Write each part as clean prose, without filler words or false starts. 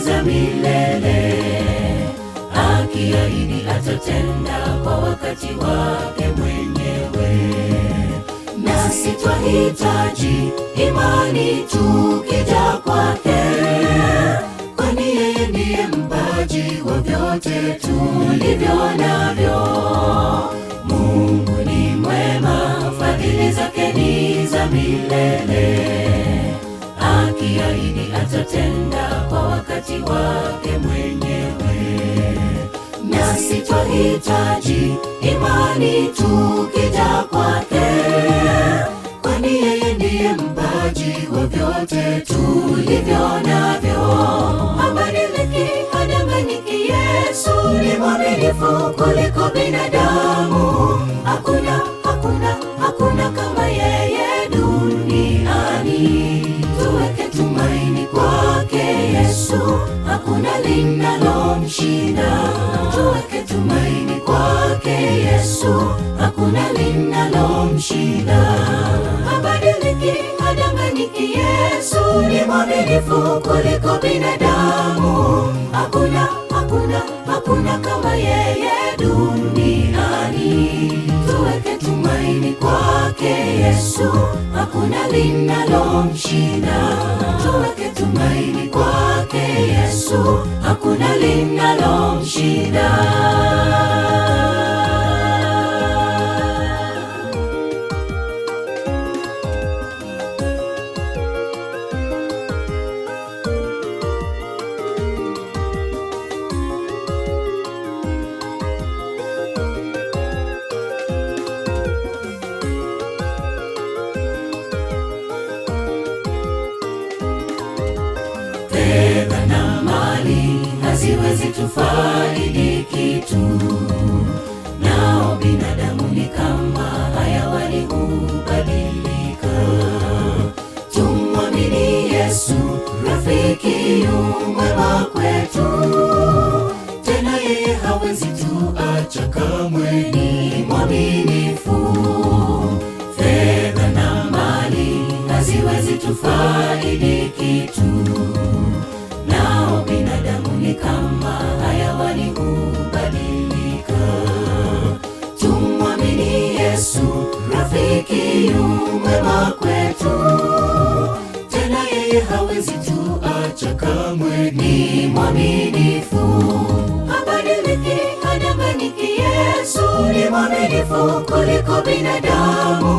za milele, akiahidi atatenda kwa wakati wake mwenyewe. Nasi twahitaji imani tukija kwake, kwani yeye ndiye mpaji wa vyote tulivyo navyo. Mungu ni mwema, fadhili zake ni za milele, akiahidi atatenda kwa wakati wake mwenyewe. Nasi twahitaji imani tukija kwake, kwani yeye ndiye mpaji wa vyote tulivyo navyo. Habadiliki, hadanganyiki, Yesu ni mwaminifu kuliko binadamu. Hakuna kama yeye duniani. Tuweke tumaini kwake Yesu, hakuna linalomshinda. Tuweke tumaini kwake Yesu, hakuna linalomshinda. Habadiliki, hadanganyiki, Yesu ni mwaminifu kuliko binadamu. Hakuna kama yeye duniani. Tuweke tumaini kwake Yesu, hakuna linalomshinda. Tuweke tumaini kwake Yesu, hakuna linalomshinda. Fedha na mali haziwezi tufaidi kitu, nao binadamu ni kama hayawani, hubadilika. Tumwamini Yesu, rafiki yu mwema kwetu, tena yeye hawezi tuacha kamwe, ni mwaminifu. Fedha na mali haziwezi tufaidi kitu, nao binadamu ni kama hayawani, hubadilika. Tumwamini Yesu, rafiki yu mwema kwetu, tena yeye hawezi tuacha kamwe, ni mwaminifu. Habadiliki, hadanganyiki, Yesu ni mwaminifu kuliko binadamu.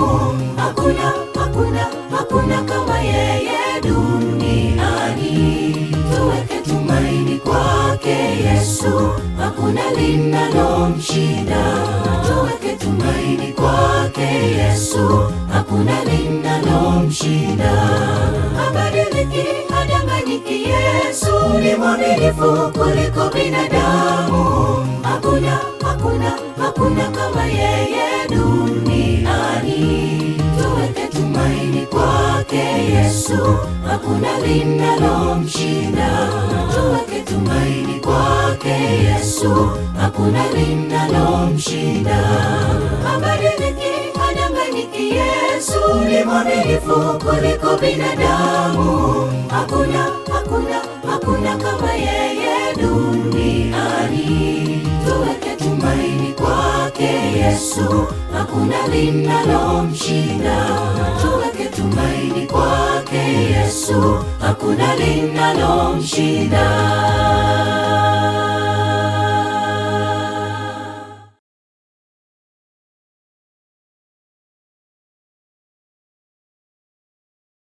Hakuna kama yeye duniani. Tuweke tumaini kwake Yesu, hakuna linalomshinda. Tuweke tumaini kwake Yesu, hakuna linalomshinda. Habadiliki, hadanganyiki, Yesu ni mwaminifu kuliko binadamu. Hakuna kama yeye duniani. Tuweke tumaini kwake Yesu, hakuna linalomshinda. Tuweke tumaini kwake Yesu, hakuna linalomshinda. Habadiliki, hadanganyiki, Yesu ni mwaminifu kuliko binadamu. Hakuna kama yeye duniani. Tuweke tumaini kwake Yesu, hakuna linalomshinda. Tuweke tumaini kwake Yesu, hakuna linalomshinda.